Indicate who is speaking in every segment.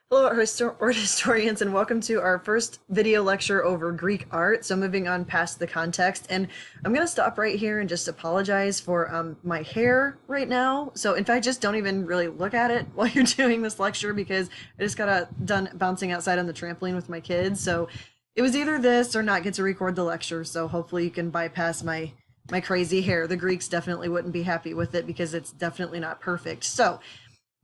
Speaker 1: Hello, art historians, and welcome to our first video lecture over Greek art. So moving on past the context, and I'm going to stop right here and just apologize for my hair right now. So in fact, just don't even really look at it while you're doing this lecture because I just got done bouncing outside on the trampoline with my kids. So it was either this or not get to record the lecture. So hopefully you can bypass my crazy hair. The Greeks definitely wouldn't be happy with it because it's definitely not perfect. So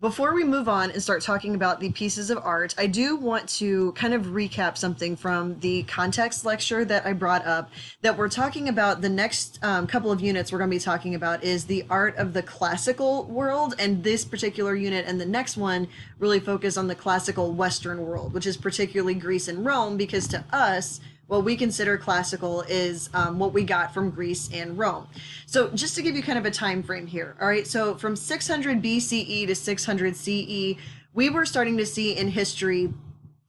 Speaker 1: before we move on and start talking about the pieces of art, I do want to kind of recap something from the context lecture that I brought up that we're talking about. The next couple of units we're going to be talking about is the art of the classical world, and this particular unit and the next one really focus on the classical Western world, which is particularly Greece and Rome, because to us, what we consider classical is what we got from Greece and Rome. So just to give you kind of a time frame here, all right, so from 600 BCE to 600 CE, we were starting to see in history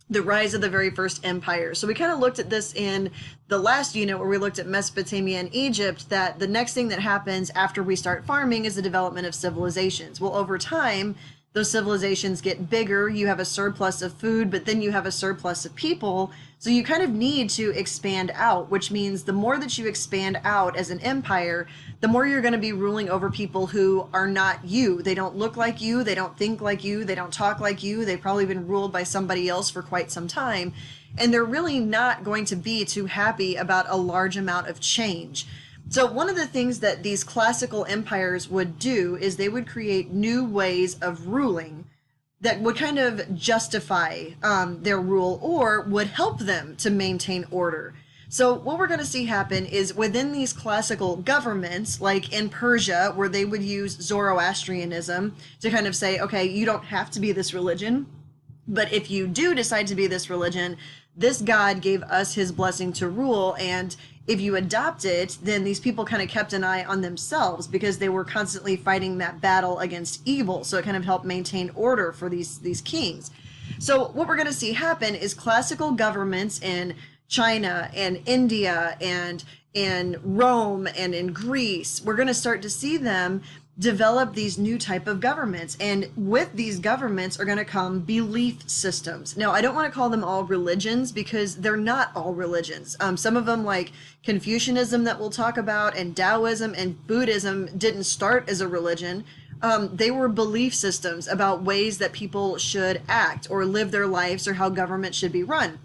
Speaker 1: the rise of the very first empire. So we kind of looked at this in the last unit where we looked at Mesopotamia and Egypt, that the next thing that happens after we start farming is the development of civilizations. Well, over time, those civilizations get bigger, you have a surplus of food, but then you have a surplus of people. So you kind of need to expand out, which means the more that you expand out as an empire, the more you're going to be ruling over people who are not you. They don't look like you, they don't think like you, they don't talk like you, they've probably been ruled by somebody else for quite some time, and they're really not going to be too happy about a large amount of change. So one of the things that these classical empires would do is they would create new ways of ruling that would kind of justify their rule or would help them to maintain order. So what we're going to see happen is within these classical governments, like in Persia, where they would use Zoroastrianism to kind of say, okay, you don't have to be this religion, but if you do decide to be this religion, this God gave us his blessing to rule, and if you adopt it, then these people kind of kept an eye on themselves because they were constantly fighting that battle against evil. So it kind of helped maintain order for these kings. So what we're going to see happen is classical governments in China and India and in Rome and in Greece, we're going to start to see them develop these new type of governments, and with these governments are going to come belief systems. Now, I don't want to call them all religions because they're not all religions. Some of them, like Confucianism that we'll talk about, and Taoism and Buddhism, didn't start as a religion. They were belief systems about ways that people should act or live their lives or how government should be run.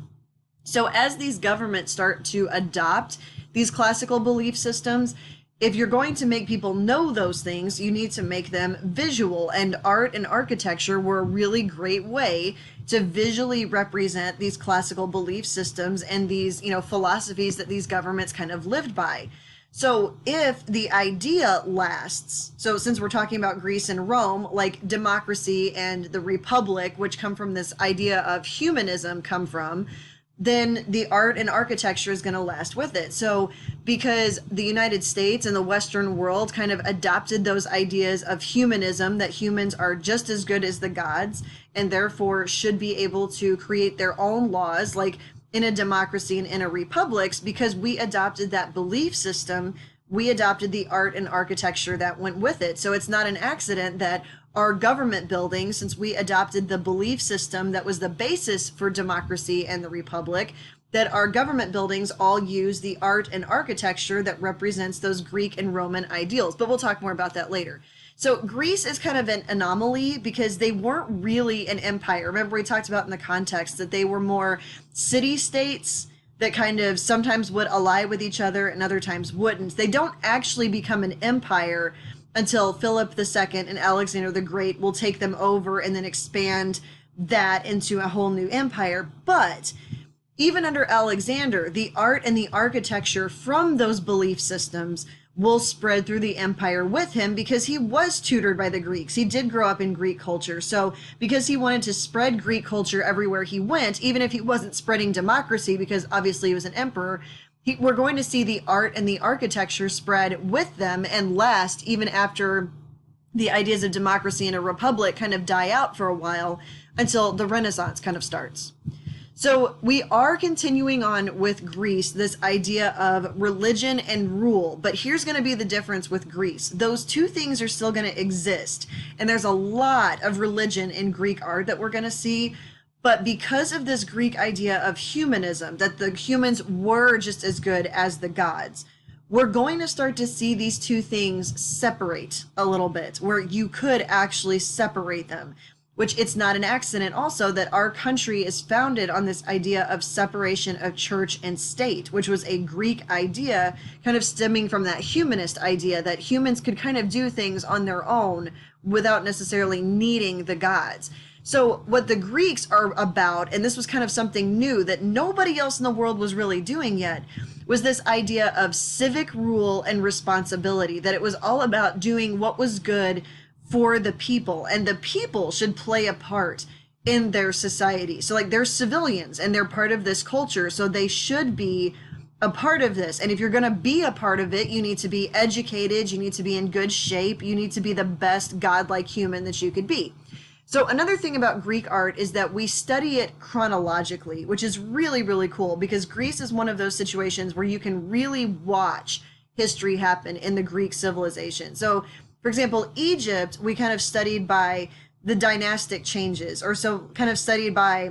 Speaker 1: So as these governments start to adopt these classical belief systems, if you're going to make people know those things, you need to make them visual, and art and architecture were a really great way to visually represent these classical belief systems and these, philosophies that these governments kind of lived by. So if the idea lasts, so since we're talking about Greece and Rome, like democracy and the republic, which come from this idea of humanism, come from, then the art and architecture is going to last with it. So because the United States and the Western world kind of adopted those ideas of humanism, that humans are just as good as the gods and therefore should be able to create their own laws, like in a democracy and in a republic, because we adopted that belief system, we adopted the art and architecture that went with it. So it's not an accident that our government buildings, since we adopted the belief system that was the basis for democracy and the republic, that our government buildings all use the art and architecture that represents those Greek and Roman ideals. But we'll talk more about that later. So Greece is kind of an anomaly because they weren't really an empire. Remember, we talked about in the context that they were more city-states that kind of sometimes would ally with each other and other times wouldn't. They don't actually become an empire until Philip II and Alexander the Great will take them over and then expand that into a whole new empire. But even under Alexander, the art and the architecture from those belief systems will spread through the empire with him because he was tutored by the Greeks. He did grow up in Greek culture. So because he wanted to spread Greek culture everywhere he went, even if he wasn't spreading democracy, because obviously he was an emperor, we're going to see the art and the architecture spread with them and last even after the ideas of democracy and a republic kind of die out for a while until the Renaissance kind of starts. So we are continuing on with Greece, this idea of religion and rule, but here's going to be the difference with Greece. Those two things are still going to exist, and there's a lot of religion in Greek art that we're going to see, But because of this Greek idea of humanism, that the humans were just as good as the gods, we're going to start to see these two things separate a little bit, where you could actually separate them, which it's not an accident also that our country is founded on this idea of separation of church and state, which was a Greek idea kind of stemming from that humanist idea that humans could kind of do things on their own without necessarily needing the gods. So what the Greeks are about, and this was kind of something new that nobody else in the world was really doing yet, was this idea of civic rule and responsibility, that it was all about doing what was good for the people, and the people should play a part in their society. So like they're civilians and they're part of this culture, so they should be a part of this. And if you're going to be a part of it, you need to be educated, you need to be in good shape, you need to be the best godlike human that you could be. So another thing about Greek art is that we study it chronologically, which is really, really cool, because Greece is one of those situations where you can really watch history happen in the Greek civilization. So for example, Egypt, we kind of studied by the dynastic changes, or so kind of studied by,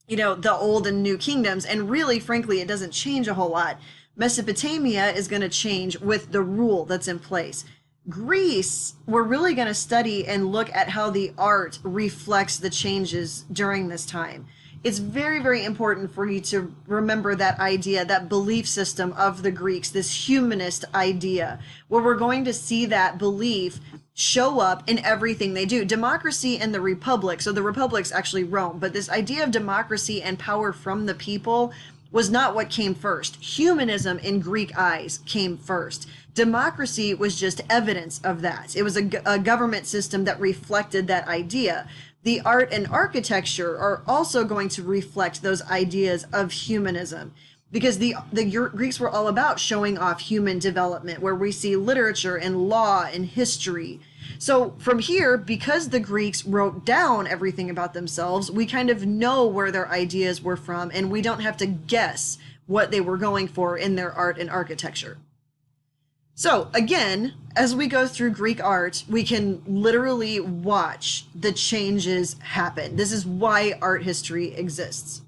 Speaker 1: the old and new kingdoms. And really, frankly, it doesn't change a whole lot. Mesopotamia is going to change with the rule that's in place. Greece, we're really going to study and look at how the art reflects the changes during this time. It's very, very important for you to remember that idea, that belief system of the Greeks, this humanist idea, where we're going to see that belief show up in everything they do. Democracy and the republic, so the republic's actually Rome, but this idea of democracy and power from the people was not what came first. Humanism in Greek eyes came first. Democracy was just evidence of that. It was a government system that reflected that idea. The art and architecture are also going to reflect those ideas of humanism, because the Greeks were all about showing off human development, where we see literature and law and history. So from here, because the Greeks wrote down everything about themselves, we kind of know where their ideas were from, and we don't have to guess what they were going for in their art and architecture. So again, as we go through Greek art, we can literally watch the changes happen. This is why art history exists.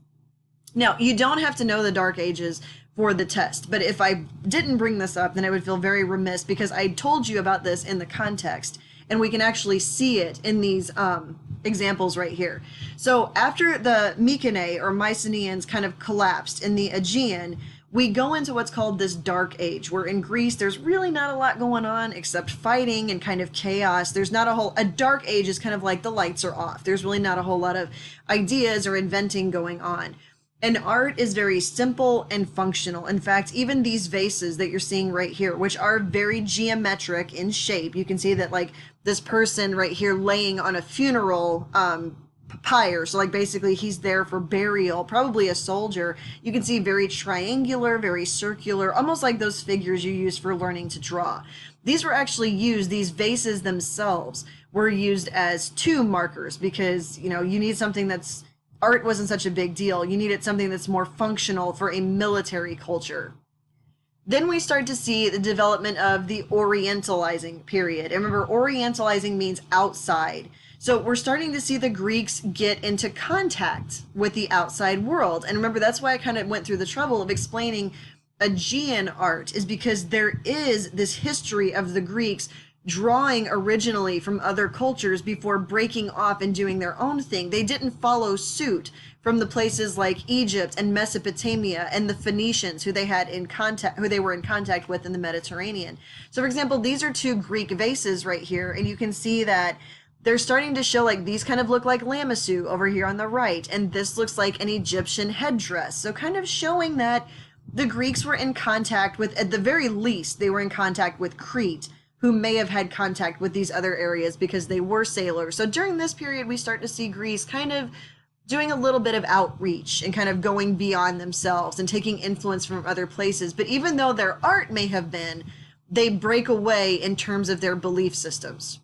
Speaker 1: Now, you don't have to know the Dark Ages for the test, but if I didn't bring this up, then I would feel very remiss, because I told you about this in the context, and we can actually see it in these examples right here. So after the Mycenae or Mycenaeans kind of collapsed in the Aegean, we go into what's called this Dark Age, where in Greece there's really not a lot going on except fighting and kind of chaos. There's not a Dark Age is kind of like the lights are off. There's really not a whole lot of ideas or inventing going on. And art is very simple and functional. In fact, even these vases that you're seeing right here, which are very geometric in shape, you can see that like this person right here laying on a funeral pyre, so like basically he's there for burial, probably a soldier. You can see very triangular, very circular, almost like those figures you use for learning to draw. These were actually used, these vases themselves were used as tomb markers, because you need something that's, art wasn't such a big deal. You needed something that's more functional for a military culture. Then we start to see the development of the Orientalizing period. And remember, Orientalizing means outside. So we're starting to see the Greeks get into contact with the outside world. And remember, that's why I kind of went through the trouble of explaining Aegean art, is because there is this history of the Greeks drawing originally from other cultures before breaking off and doing their own thing. They didn't follow suit from the places like Egypt and Mesopotamia and the Phoenicians who they were in contact with in the Mediterranean. So for example, these are two Greek vases right here, and you can see that they're starting to show, like, these kind of look like lamissu over here on the right, and this looks like an Egyptian headdress. So kind of showing that the Greeks were in contact with, at the very least, they were in contact with Crete, who may have had contact with these other areas because they were sailors. So during this period, we start to see Greece kind of doing a little bit of outreach and kind of going beyond themselves and taking influence from other places. But even though their art may have been, they break away in terms of their belief systems.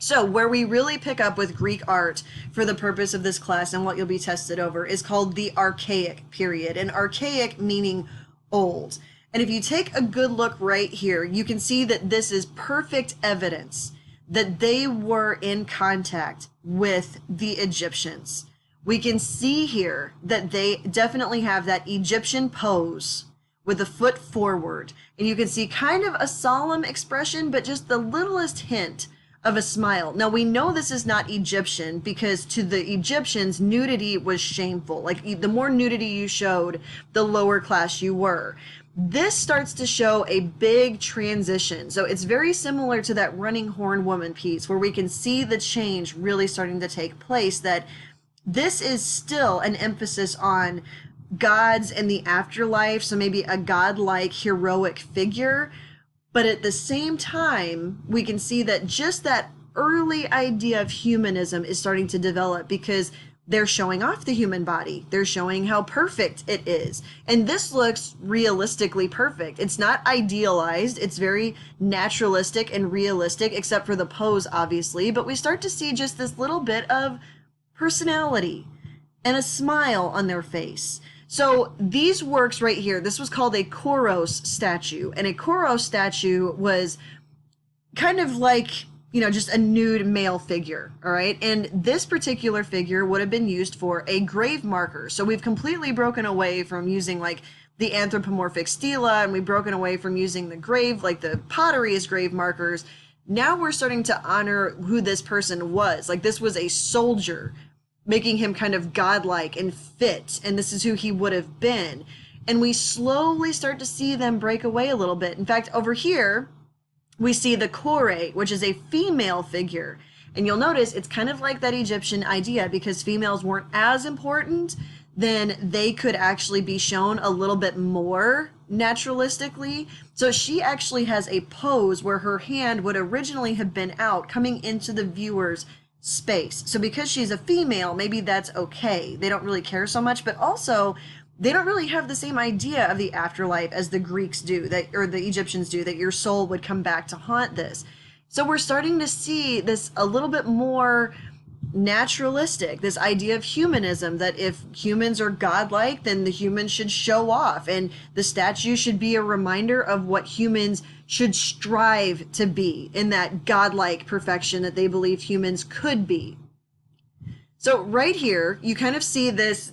Speaker 1: So where we really pick up with Greek art for the purpose of this class and what you'll be tested over is called the Archaic Period, and archaic meaning old. And if you take a good look right here, you can see that this is perfect evidence that they were in contact with the Egyptians. we can see here that they definitely have that Egyptian pose with a foot forward. And you can see kind of a solemn expression, but just the littlest hint of a smile. Now, we know this is not Egyptian because to the Egyptians, nudity was shameful. Like, the more nudity you showed, the lower class you were. This starts to show a big transition. So it's very similar to that running horn woman piece where we can see the change really starting to take place, that this is still an emphasis on gods and the afterlife, so maybe a godlike heroic figure. But at the same time, we can see that just that early idea of humanism is starting to develop because they're showing off the human body. They're showing how perfect it is. And this looks realistically perfect. It's not idealized. It's very naturalistic and realistic, except for the pose, obviously. But we start to see just this little bit of personality and a smile on their face. So these works right here, this was called a Koros statue. And a Koros statue was kind of like, you know, just a nude male figure, all right? And this particular figure would have been used for a grave marker. So we've completely broken away from using like the anthropomorphic stela, and we've broken away from using the grave, like the pottery as grave markers. Now we're starting to honor who this person was. Like, this was a soldier, making him kind of godlike and fit, and this is who he would have been. And we slowly start to see them break away a little bit. In fact, over here, we see the Quarry, which is a female figure. And you'll notice it's kind of like that Egyptian idea, because females weren't as important, then they could actually be shown a little bit more naturalistically. So she actually has a pose where her hand would originally have been out, coming into the viewer's space. So because she's a female, maybe that's okay. They don't really care so much, but also they don't really have the same idea of the afterlife as the Greeks do, that, or the Egyptians do, that your soul would come back to haunt this. So we're starting to see this a little bit more naturalistic, this idea of humanism, that if humans are godlike, then the humans should show off, and the statue should be a reminder of what humans should strive to be in that godlike perfection that they believe humans could be. So right here, you kind of see this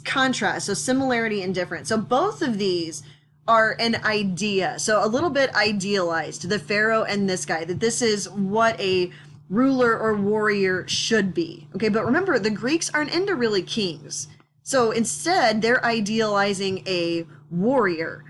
Speaker 1: contrast, so similarity and difference. So both of these are an idea, so a little bit idealized, the pharaoh and this guy, that this is what a ruler or warrior should be. Okay, but remember, the Greeks aren't into really kings. So instead, they're idealizing a warrior.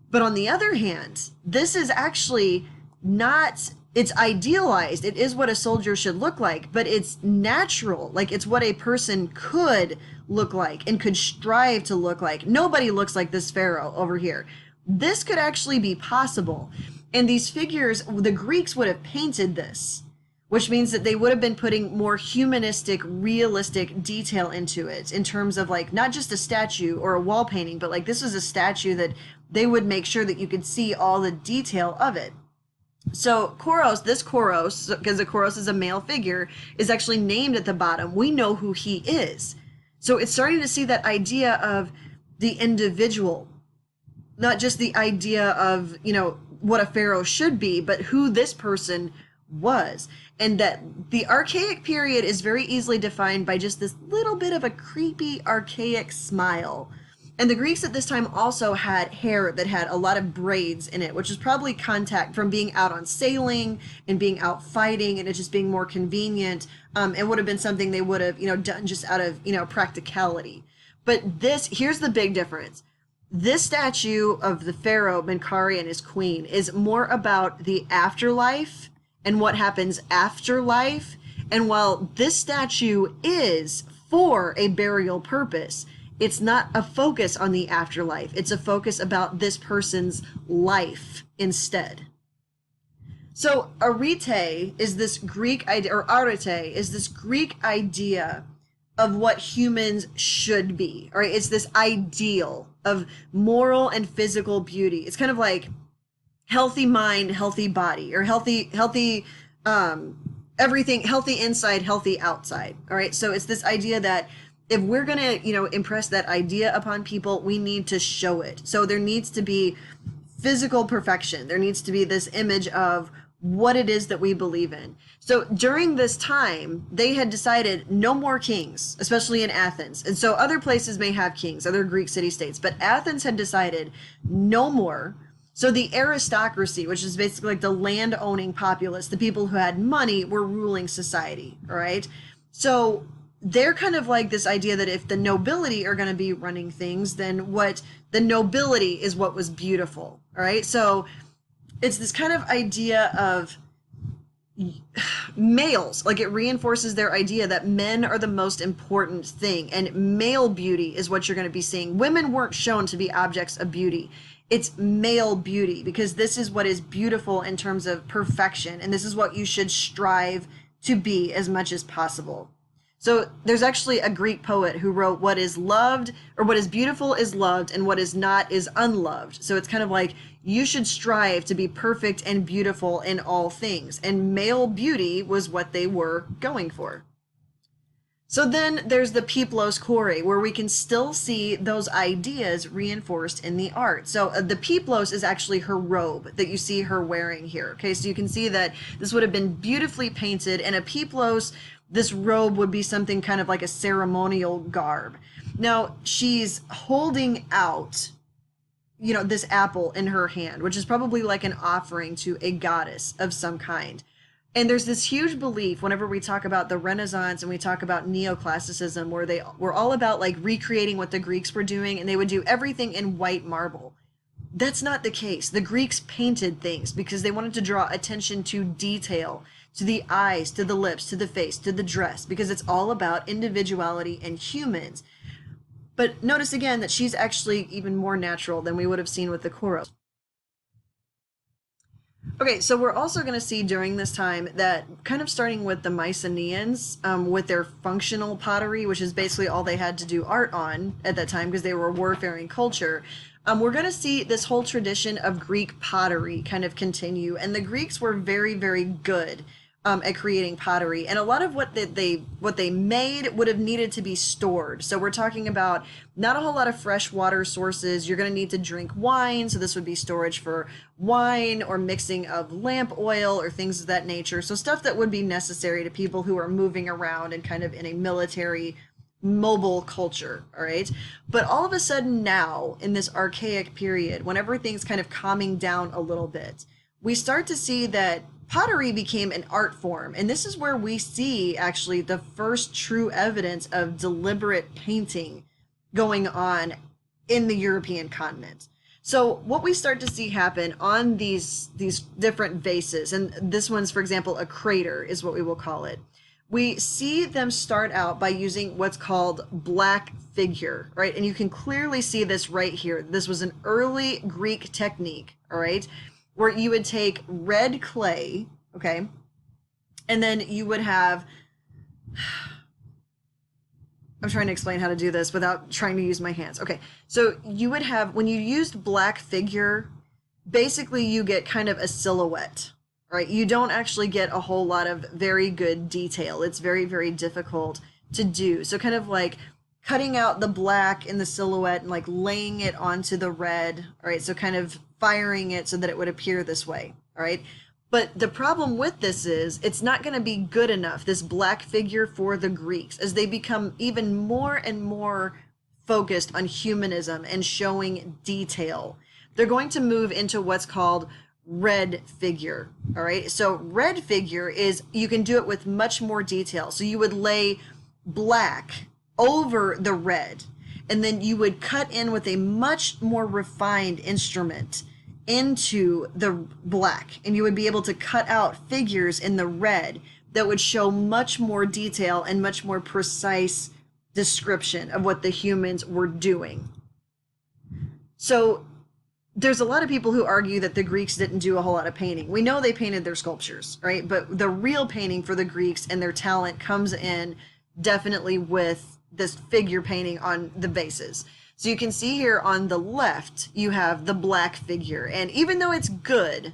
Speaker 1: But on the other hand, this is actually not, it's idealized. It is what a soldier should look like, but it's natural. Like, it's what a person could look like and could strive to look like. Nobody looks like this pharaoh over here. This could actually be possible. And these figures, the Greeks would have painted this, which means that they would have been putting more humanistic, realistic detail into it, in terms of like not just a statue or a wall painting, but like this was a statue that they would make sure that you could see all the detail of it. So Koros, this Koros, because the Koros is a male figure, is actually named at the bottom. We know who he is. So it's starting to see that idea of the individual, not just the idea of, you know, what a pharaoh should be, but who this person was. And that the Archaic period is very easily defined by just this little bit of a creepy, archaic smile. And the Greeks at this time also had hair that had a lot of braids in it, which is probably contact from being out on sailing and being out fighting, and it just being more convenient. It would have been something they would have, you know, done just out of, you know, practicality. But this, here's the big difference. This statue of the pharaoh Menkaure and his queen is more about the afterlife and what happens after life. And while this statue is for a burial purpose, it's not a focus on the afterlife. It's a focus about this person's life instead. So Arite is this Greek idea, or Arite is this Greek idea of what humans should be. All right, it's this ideal of moral and physical beauty. It's kind of like healthy mind, healthy body, or healthy everything, healthy inside, healthy outside. All right, so it's this idea that if we're going to, you know, impress that idea upon people, we need to show it. So there needs to be physical perfection. There needs to be this image of what it is that we believe in. So during this time, they had decided no more kings, especially in Athens. And so other places may have kings, other Greek city-states, but Athens had decided no more. So the aristocracy, which is basically like the land-owning populace, the people who had money, were ruling society, all right? So they're kind of like this idea that if the nobility are going to be running things, then what the nobility is what was beautiful, all right? So it's this kind of idea of males, like it reinforces their idea that men are the most important thing, and male beauty is what you're going to be seeing. Women weren't shown to be objects of beauty. It's male beauty, because this is what is beautiful in terms of perfection, and this is what you should strive to be as much as possible. So there's actually a Greek poet who wrote, what is loved, or what is beautiful is loved, and what is not is unloved. So it's kind of like you should strive to be perfect and beautiful in all things. And male beauty was what they were going for. So then there's the Peplos Quarry, where we can still see those ideas reinforced in the art. So the Peplos is actually her robe that you see her wearing here. Okay, so you can see that this would have been beautifully painted, and a Peplos, this robe would be something kind of like a ceremonial garb. Now, she's holding out, you know, this apple in her hand, which is probably like an offering to a goddess of some kind. And there's this huge belief whenever we talk about the Renaissance and we talk about neoclassicism, where they were all about like recreating what the Greeks were doing, and they would do everything in white marble. That's not the case. The Greeks painted things because they wanted to draw attention to detail, to the eyes, to the lips, to the face, to the dress, because it's all about individuality and humans. But notice again that she's actually even more natural than we would have seen with the Koros. Okay, so we're also going to see during this time that kind of starting with the Mycenaeans with their functional pottery, which is basically all they had to do art on at that time because they were a warfaring culture, we're going to see this whole tradition of Greek pottery kind of continue. And the Greeks were very, very good at creating pottery, and a lot of what they made would have needed to be stored. So we're talking about not a whole lot of fresh water sources. You're going to need to drink wine, so this would be storage for wine or mixing of lamp oil or things of that nature. So stuff that would be necessary to people who are moving around and kind of in a military mobile culture, all right? But all of a sudden now, in this archaic period, when everything's kind of calming down a little bit, we start to see that pottery became an art form. And this is where we see actually the first true evidence of deliberate painting going on in the European continent. So what we start to see happen on these different vases, and this one's, for example, a crater is what we will call it. We see them start out by using what's called black figure, right? And you can clearly see this right here. This was an early Greek technique, all right, where you would take red clay, okay, and then you would have, I'm trying to explain how to do this without trying to use my hands. Okay, so you would have, when you used black figure, basically you get kind of a silhouette, right? You don't actually get a whole lot of very good detail. It's very, very difficult to do. So kind of like cutting out the black in the silhouette and like laying it onto the red, all right? So kind of firing it so that it would appear this way, all right? But the problem with this is it's not going to be good enough, this black figure, for the Greeks, as they become even more and more focused on humanism and showing detail. They're going to move into what's called red figure, all right? So red figure is, you can do it with much more detail. So you would lay black over the red, and then you would cut in with a much more refined instrument into the black, and you would be able to cut out figures in the red that would show much more detail and much more precise description of what the humans were doing. So there's a lot of people who argue that the Greeks didn't do a whole lot of painting. We know they painted their sculptures, right? But the real painting for the Greeks and their talent comes in definitely with this figure painting on the vases. So you can see here on the left, you have the black figure. And even though it's good,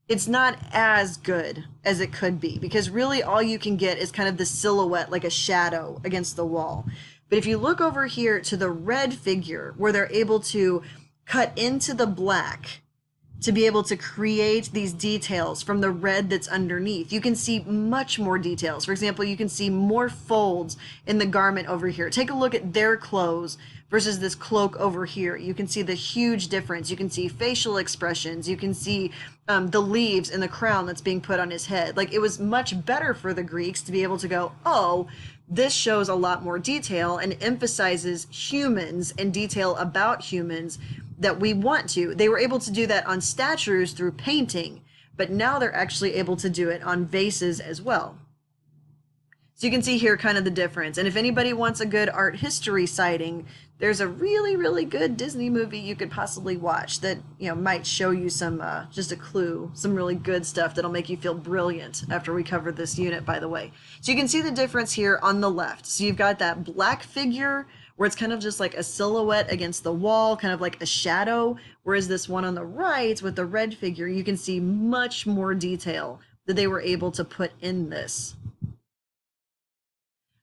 Speaker 1: it's not as good as it could be, because really all you can get is kind of the silhouette, like a shadow against the wall. But if you look over here to the red figure, where they're able to cut into the black to be able to create these details from the red that's underneath. You can see much more details. For example, you can see more folds in the garment over here. Take a look at their clothes versus this cloak over here. You can see the huge difference. You can see facial expressions. You can see the leaves and the crown that's being put on his head. Like, it was much better for the Greeks to be able to go, oh, this shows a lot more detail and emphasizes humans and detail about humans that we want to. They were able to do that on statues through painting, but now they're actually able to do it on vases as well. So you can see here kind of the difference. And if anybody wants a good art history sighting, there's a really, really good Disney movie you could possibly watch that, you know, might show you some, just a clue, some really good stuff that'll make you feel brilliant after we cover this unit, by the way. So you can see the difference here on the left. So you've got that black figure where it's kind of just like a silhouette against the wall, kind of like a shadow, whereas this one on the right with the red figure, you can see much more detail that they were able to put in this.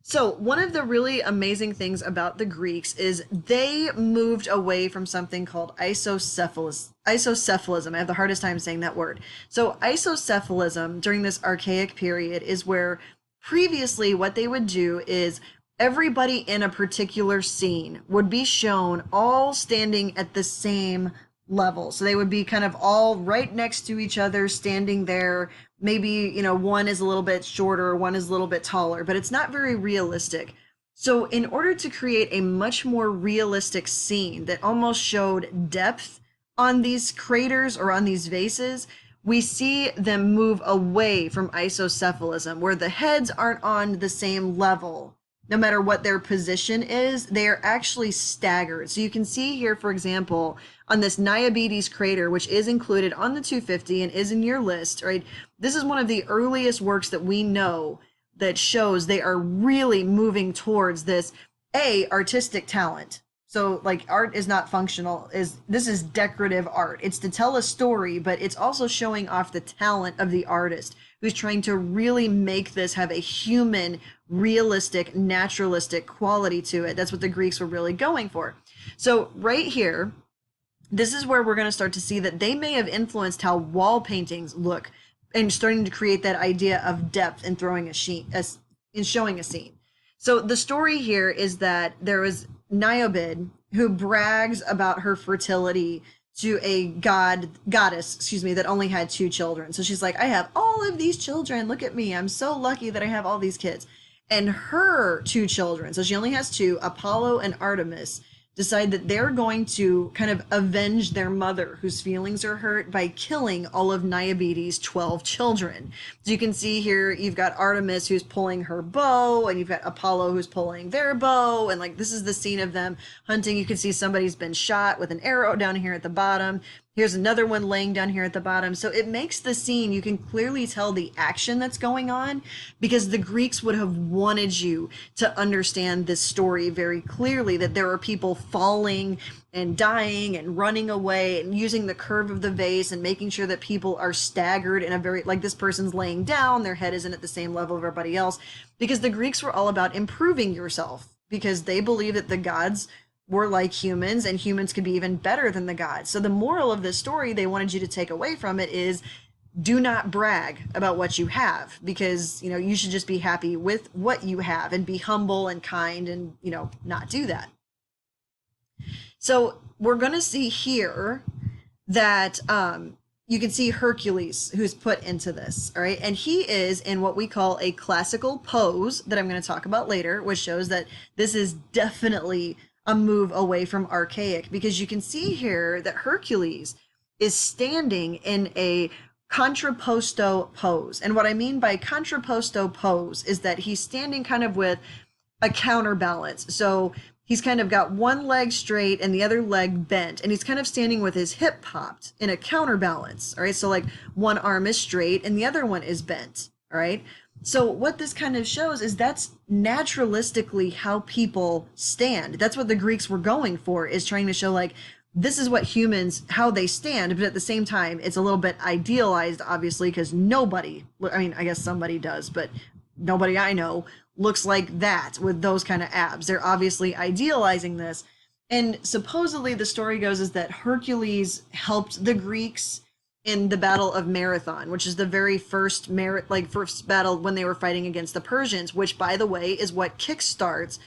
Speaker 1: So one of the really amazing things about the Greeks is they moved away from something called isocephalism. I have the hardest time saying that word. So isocephalism during this Archaic period is where previously what they would do is everybody in a particular scene would be shown all standing at the same level. So they would be kind of all right next to each other, standing there. Maybe, you know, one is a little bit shorter, one is a little bit taller, but it's not very realistic. So in order to create a much more realistic scene that almost showed depth on these craters or on these vases, we see them move away from isocephalism, where the heads aren't on the same level. No matter what their position is, they are actually staggered. So you can see here, for example, on this Niobedes crater, which is included on the 250 and is in your list, right? This is one of the earliest works that we know that shows they are really moving towards this, artistic talent. So like art is not functional, this is decorative art. It's to tell a story, but it's also showing off the talent of the artist who's trying to really make this have a human, realistic, naturalistic quality to it. That's what the Greeks were really going for. So right here, this is where we're going to start to see that they may have influenced how wall paintings look and starting to create that idea of depth in throwing in showing a scene. So the story here is that there was Niobe who brags about her fertility to a goddess, that only had 2 children. So she's like, I have all of these children. Look at me. I'm so lucky that I have all these kids. And her 2 children, so she only has 2, Apollo and Artemis, decide that they're going to kind of avenge their mother, whose feelings are hurt, by killing all of Niobedes' 12 children. So you can see here, you've got Artemis who's pulling her bow, and you've got Apollo who's pulling their bow, and like this is the scene of them hunting. You can see somebody's been shot with an arrow down here at the bottom. Here's another one laying down here at the bottom. So it makes the scene, you can clearly tell the action that's going on, because the Greeks would have wanted you to understand this story very clearly, that there are people falling and dying and running away and using the curve of the vase and making sure that people are staggered in a very, like this person's laying down, their head isn't at the same level of everybody else, because the Greeks were all about improving yourself, because they believed that the gods were like humans and humans could be even better than the gods. So the moral of this story they wanted you to take away from it is, do not brag about what you have, because, you know, you should just be happy with what you have and be humble and kind and, you know, not do that. So we're going to see here that you can see Hercules, who's put into this, all right? And he is in what we call a classical pose that I'm going to talk about later, which shows that this is definitely a move away from archaic, because you can see here that Hercules is standing in a contrapposto pose. And what I mean by contrapposto pose is that he's standing kind of with a counterbalance. So he's kind of got one leg straight and the other leg bent, and he's kind of standing with his hip popped in a counterbalance. All right. So like one arm is straight and the other one is bent. All right. So what this kind of shows is that's naturalistically how people stand. That's what the Greeks were going for, is trying to show like, this is what humans, how they stand. But at the same time, it's a little bit idealized, obviously, because nobody, I mean, I guess somebody does, but nobody I know looks like that with those kind of abs. They're obviously idealizing this. And supposedly the story goes is that Hercules helped the Greeks in the Battle of Marathon, which is the very first first battle when they were fighting against the Persians, which by the way is what kickstarts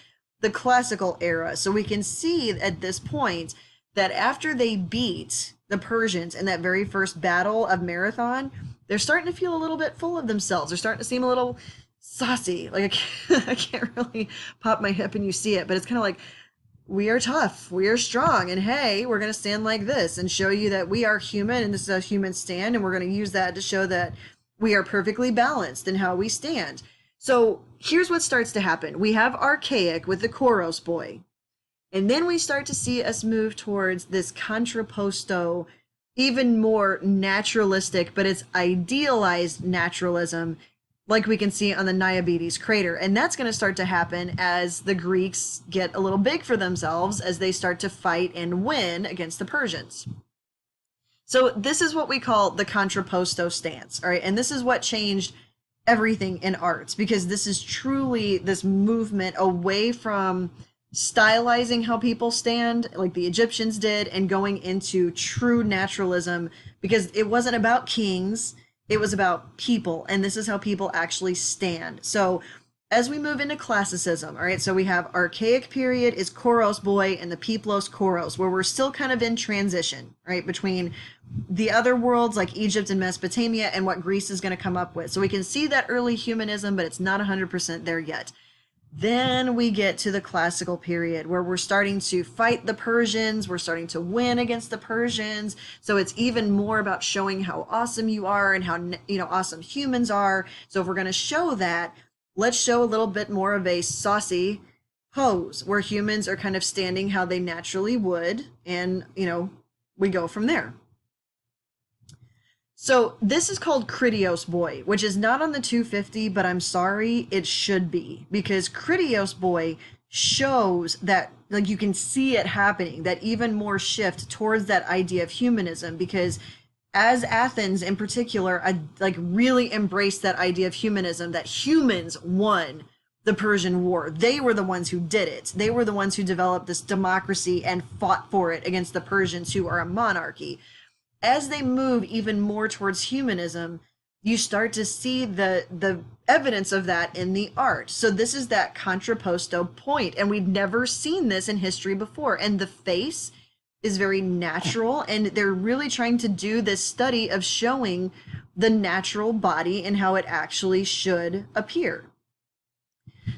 Speaker 1: the classical era. So we can see at this point that after they beat the Persians in that very first battle of Marathon, they're starting to feel a little bit full of themselves. They're starting to seem a little saucy. Like I can't really pop my hip and you see it, but it's kind of like, we are tough, we are strong, and hey, we're going to stand like this and show you that we are human and this is a human stand, and we're going to use that to show that we are perfectly balanced in how we stand. So here's what starts to happen. We have Archaic with the Kritios Boy, and then we start to see us move towards this Contrapposto, even more naturalistic, but it's idealized naturalism, like we can see on the Niobedes crater. And that's going to start to happen as the Greeks get a little big for themselves as they start to fight and win against the Persians. So this is what we call the Contrapposto stance, all right? And this is what changed everything in arts, because this is truly this movement away from stylizing how people stand like the Egyptians did and going into true naturalism, because it wasn't about kings, it was about people, and this is how people actually stand. So as we move into classicism, all right, so we have Archaic Period is Kritios Boy and the Peplos Koros, where we're still kind of in transition, right, between the other worlds like Egypt and Mesopotamia and what Greece is going to come up with. So we can see that early humanism, but it's not 100% there yet. Then we get to the classical period where we're starting to fight the Persians, we're starting to win against the Persians. So it's even more about showing how awesome you are and how, awesome humans are. So if we're going to show that, let's show a little bit more of a saucy pose where humans are kind of standing how they naturally would. And, we go from there. So this is called Kritios Boy, which is not on the 250, but I'm sorry, it should be, because Kritios Boy shows that, like, you can see it happening, that even more shift towards that idea of humanism, because as Athens in particular, really embraced that idea of humanism, that humans won the Persian War. They were the ones who did it. They were the ones who developed this democracy and fought for it against the Persians, who are a monarchy. As they move even more towards humanism, you start to see the evidence of that in the art. So this is that Contrapposto point, and we've never seen this in history before. And the face is very natural, and they're really trying to do this study of showing the natural body and how it actually should appear.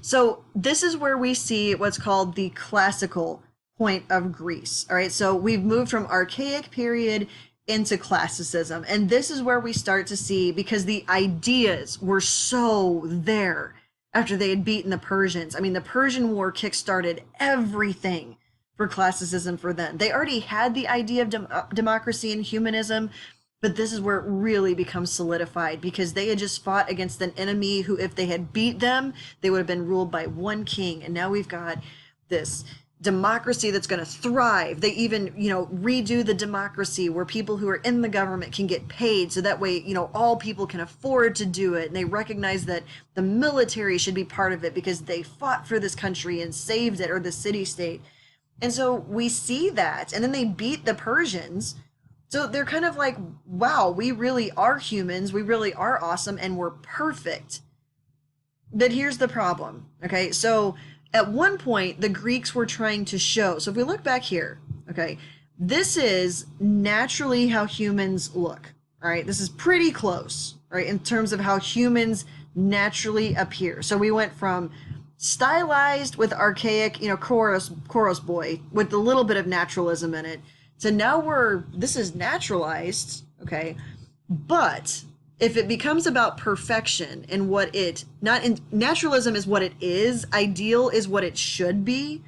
Speaker 1: So this is where we see what's called the classical point of Greece. All right, so we've moved from Archaic Period into classicism, and this is where we start to see, because the ideas were so there after they had beaten the Persians. I mean, the Persian War kickstarted everything for classicism for them. They already had the idea of democracy and humanism, but this is where it really becomes solidified, because they had just fought against an enemy who, if they had beat them, they would have been ruled by one king. And now we've got this democracy that's going to thrive. They even, redo the democracy where people who are in the government can get paid, so that way, all people can afford to do it. And they recognize that the military should be part of it because they fought for this country and saved it, or the city-state. And so we see that, and then they beat the Persians. So they're kind of like, wow, we really are humans, we really are awesome, and we're perfect. But here's the problem, okay? So at one point, the Greeks were trying to show, so if we look back here, okay, this is naturally how humans look, all right? This is pretty close, right, in terms of how humans naturally appear. So we went from stylized with archaic, Kritios Boy, with a little bit of naturalism in it, so now this is naturalized, okay, but if it becomes about perfection and naturalism is what it is, ideal is what it should be.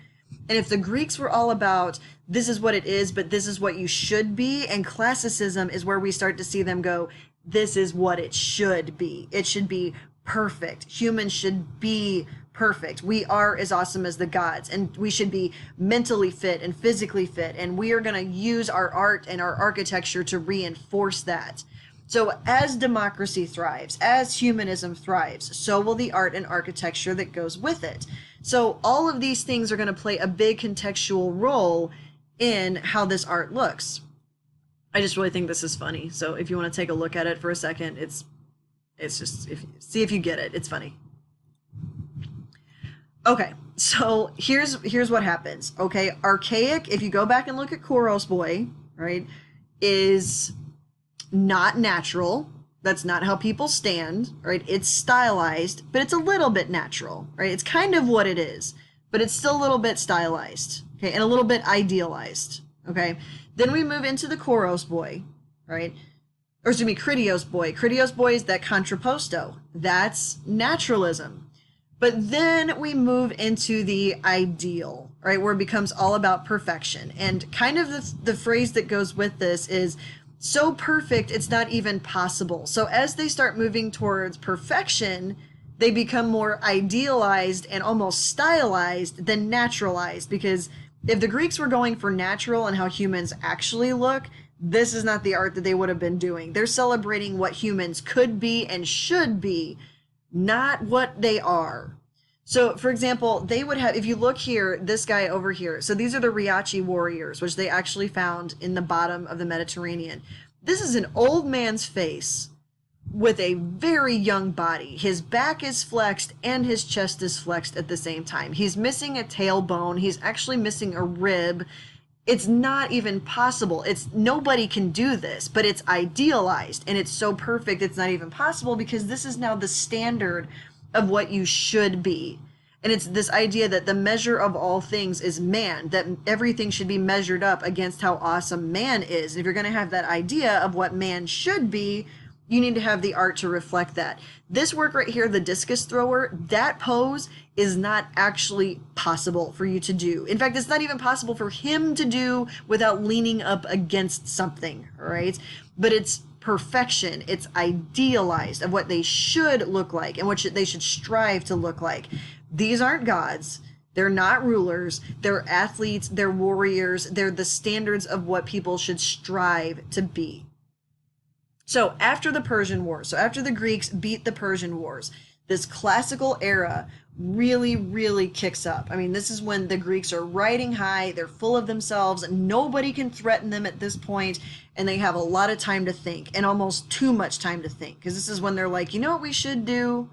Speaker 1: And if the Greeks were all about, this is what it is, but this is what you should be, and classicism is where we start to see them go, this is what it should be. It should be perfect. Humans should be perfect. We are as awesome as the gods, and we should be mentally fit and physically fit, and we are going to use our art and our architecture to reinforce that. So as democracy thrives, as humanism thrives, so will the art and architecture that goes with it. So all of these things are going to play a big contextual role in how this art looks. I just really think this is funny. So if you want to take a look at it for a second, it's just, see if you get it. It's funny. Okay, so here's what happens. Okay, archaic, if you go back and look at Kritios Boy, right, is not natural. That's not how people stand, right? It's stylized, but it's a little bit natural, right? It's kind of what it is, but it's still a little bit stylized, okay, and a little bit idealized, okay? Then we move into the Kritios Boy, right? Or excuse me, Kritios Boy. Kritios Boy is that Contrapposto. That's naturalism. But then we move into the ideal, right, where it becomes all about perfection. And kind of the phrase that goes with this is, so perfect, it's not even possible. So as they start moving towards perfection, they become more idealized and almost stylized than naturalized. Because if the Greeks were going for natural and how humans actually look, this is not the art that they would have been doing. They're celebrating what humans could be and should be, not what they are. So, for example, they would have, if you look here, this guy over here, so these are the Riachi warriors, which they actually found in the bottom of the Mediterranean. This is an old man's face with a very young body. His back is flexed and his chest is flexed at the same time. He's missing a tailbone. He's actually missing a rib. It's not even possible. Nobody can do this, but it's idealized and it's so perfect it's not even possible, because this is now the standard of what you should be. And it's this idea that the measure of all things is man, that everything should be measured up against how awesome man is. If you're going to have that idea of what man should be, you need to have the art to reflect that. This work right here, the discus thrower, that pose is not actually possible for you to do. In fact, it's not even possible for him to do without leaning up against something, right? But it's perfection. It's idealized of what they should look like and what they should strive to look like. These aren't gods. They're not rulers. They're athletes. They're warriors. They're the standards of what people should strive to be. So after the Persian Wars, so after the Greeks beat the Persian Wars, this classical era really, really kicks up. I mean, this is when the Greeks are riding high. They're full of themselves. Nobody can threaten them at this point, and they have a lot of time to think, and almost too much time to think, because this is when they're like, you know what we should do?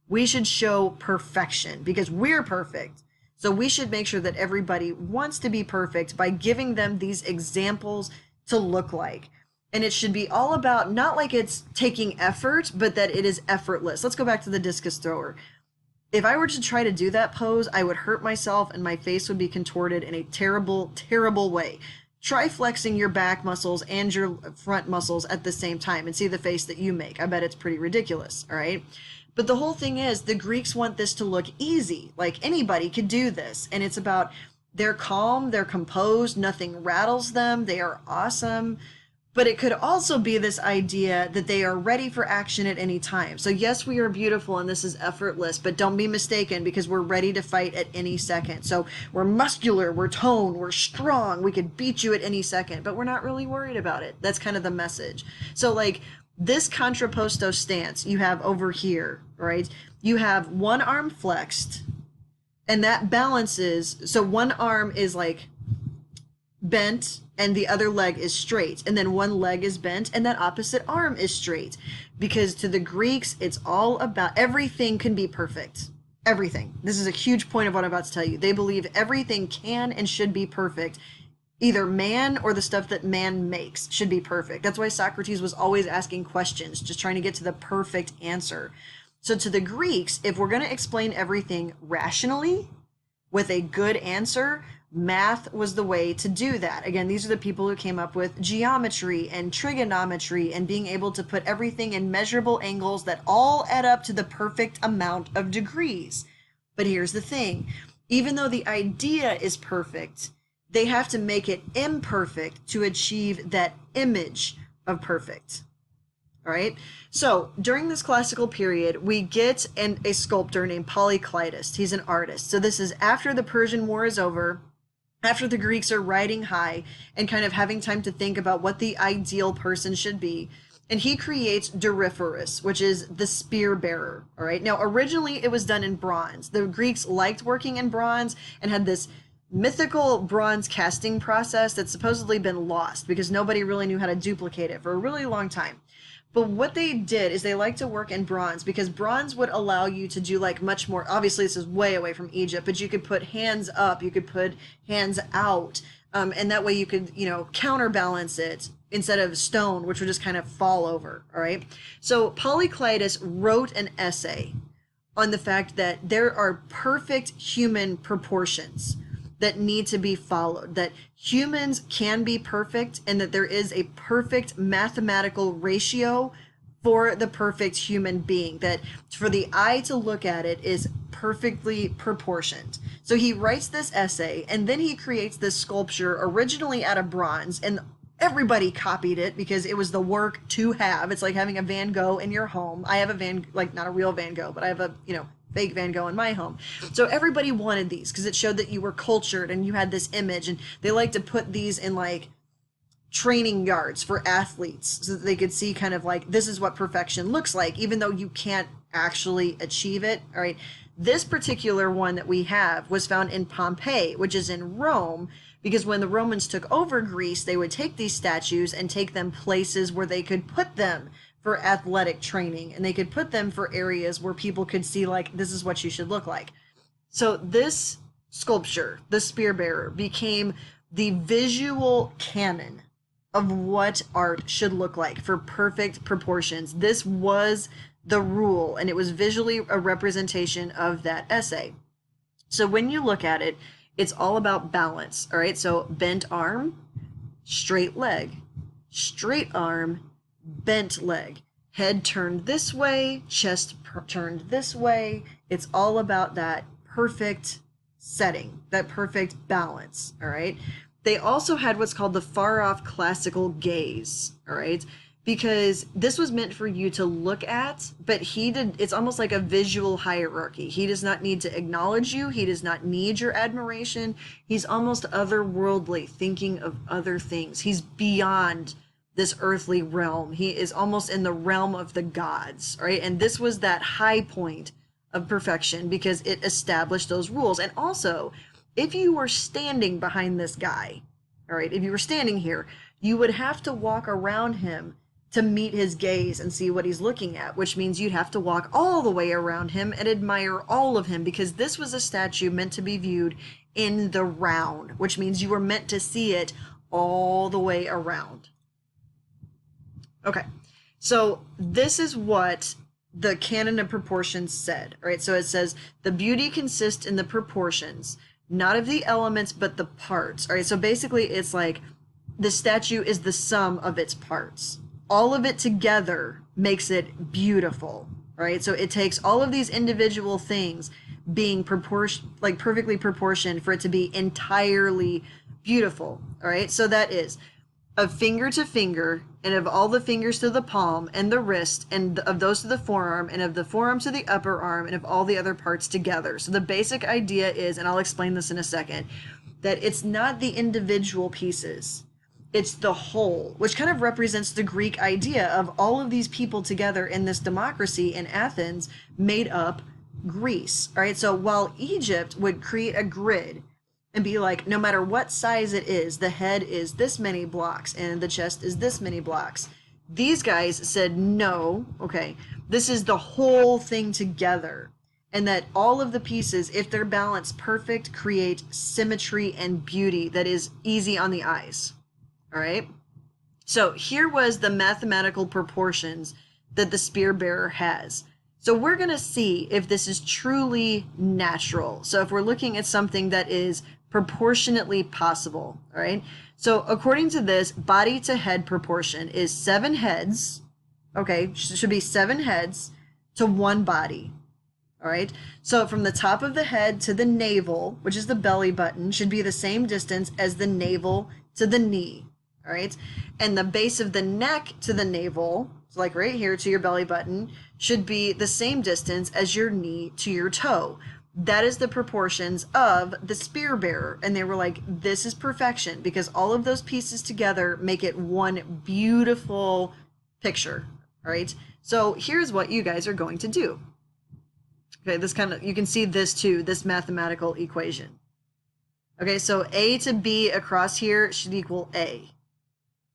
Speaker 1: We should show perfection, because we're perfect. So we should make sure that everybody wants to be perfect by giving them these examples to look like. And it should be all about, not like it's taking effort, but that it is effortless. Let's go back to the discus thrower. If I were to try to do that pose, I would hurt myself and my face would be contorted in a terrible, terrible way. Try flexing your back muscles and your front muscles at the same time and see the face that you make. I bet it's pretty ridiculous, all right? But the whole thing is, the Greeks want this to look easy, like anybody could do this. And it's about, they're calm, they're composed, nothing rattles them, they are awesome. But it could also be this idea that they are ready for action at any time. So yes, we are beautiful and this is effortless, but don't be mistaken, because we're ready to fight at any second. So we're muscular, we're toned, we're strong, we could beat you at any second, but we're not really worried about it. That's kind of the message. So like this Contrapposto stance you have over here, right? You have one arm flexed and that balances. So one arm is like bent and the other leg is straight, and then one leg is bent and that opposite arm is straight, because to the Greeks it's all about, everything can be perfect. Everything. This is a huge point of what I'm about to tell you. They believe everything can and should be perfect. Either man or the stuff that man makes should be perfect. That's why Socrates was always asking questions, just trying to get to the perfect answer. So to the Greeks, if we're going to explain everything rationally with a good answer, math was the way to do that. Again, these are the people who came up with geometry and trigonometry and being able to put everything in measurable angles that all add up to the perfect amount of degrees. But here's the thing. Even though the idea is perfect, they have to make it imperfect to achieve that image of perfect. All right. So during this classical period, we get a sculptor named Polykleitos. He's an artist. So this is after the Persian War is over, after the Greeks are riding high and kind of having time to think about what the ideal person should be. and he creates Doryphorus, which is the Spearbearer. All right. Now, originally it was done in bronze. The Greeks liked working in bronze and had this mythical bronze casting process that's supposedly been lost because nobody really knew how to duplicate it for a really long time. But what they did is they like to work in bronze because bronze would allow you to do like much more. Obviously, this is way away from Egypt, but you could put hands up, you could put hands out, and that way you could, counterbalance it instead of stone, which would just kind of fall over. All right. So Polyclitus wrote an essay on the fact that there are perfect human proportions that need to be followed, that humans can be perfect, and that there is a perfect mathematical ratio for the perfect human being, that for the eye to look at it is perfectly proportioned. So he writes this essay, and then he creates this sculpture originally out of bronze, and everybody copied it because it was the work to have. It's like having a Van Gogh in your home. I have a not a real Van Gogh, but I have a, fake Van Gogh in my home. So everybody wanted these because it showed that you were cultured and you had this image, and they like to put these in like training yards for athletes so that they could see kind of like, this is what perfection looks like, even though you can't actually achieve it. All right. This particular one that we have was found in Pompeii, which is in Rome, because when the Romans took over Greece, they would take these statues and take them places where they could put them for athletic training, and they could put them for areas where people could see like, this is what you should look like. So this sculpture, the Spearbearer, became the visual canon of what art should look like for perfect proportions. This was the rule, and it was visually a representation of that essay. So when you look at it, it's all about balance. All right. So bent arm, straight leg, straight arm, bent leg, head turned this way, chest turned this way. It's all about that perfect setting, that perfect balance. All right. They also had what's called the far off classical gaze. All right. Because this was meant for you to look at, but it's almost like a visual hierarchy. He does not need to acknowledge you. He does not need your admiration. He's almost otherworldly, thinking of other things. He's beyond this earthly realm. He is almost in the realm of the gods, right? And this was that high point of perfection because it established those rules. And also, if you were standing behind this guy, all right, if you were standing here, you would have to walk around him to meet his gaze and see what he's looking at, which means you'd have to walk all the way around him and admire all of him, because this was a statue meant to be viewed in the round, which means you were meant to see it all the way around. Okay, so this is what the Canon of Proportions said, all right? So it says, the beauty consists in the proportions, not of the elements, but the parts, all right? So basically it's like the statue is the sum of its parts. All of it together makes it beautiful, right? So it takes all of these individual things being perfectly proportioned for it to be entirely beautiful, all right? So that is of finger to finger, and of all the fingers to the palm and the wrist, and of those to the forearm, and of the forearm to the upper arm, and of all the other parts together. So the basic idea is, and I'll explain this in a second, that it's not the individual pieces. It's the whole, which kind of represents the Greek idea of all of these people together in this democracy in Athens made up Greece. All right. So while Egypt would create a grid and be like, no matter what size it is, the head is this many blocks and the chest is this many blocks. These guys said, no, okay, this is the whole thing together. And that all of the pieces, if they're balanced perfect, create symmetry and beauty that is easy on the eyes. All right. So here was the mathematical proportions that the Spearbearer has. So we're going to see if this is truly natural. So if we're looking at something that is proportionately possible. All right. So according to this, body to head proportion is 7 heads. Okay. Should be 7 heads to 1 body. All right. So from the top of the head to the navel, which is the belly button, should be the same distance as the navel to the knee. All right. And the base of the neck to the navel, so like right here to your belly button, should be the same distance as your knee to your toe. That is the proportions of the Spearbearer. And they were like, this is perfection, because all of those pieces together make it one beautiful picture. All right. So here's what you guys are going to do. Okay, this kind of, you can see this too, this mathematical equation. Okay, so A to B across here should equal A.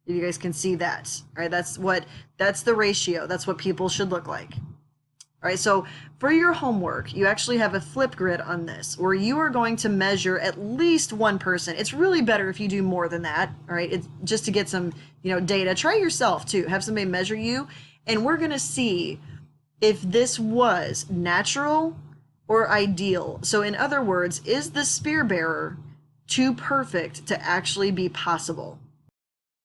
Speaker 1: You guys can see that. All right, that's the ratio. That's what people should look like. All right, so for your homework, you actually have a flip grid on this where you are going to measure at least one person. It's really better if you do more than that. All right, it's just to get some, data. Try yourself too. Have somebody measure you, and we're going to see if this was natural or ideal. So in other words, is the Spearbearer too perfect to actually be possible?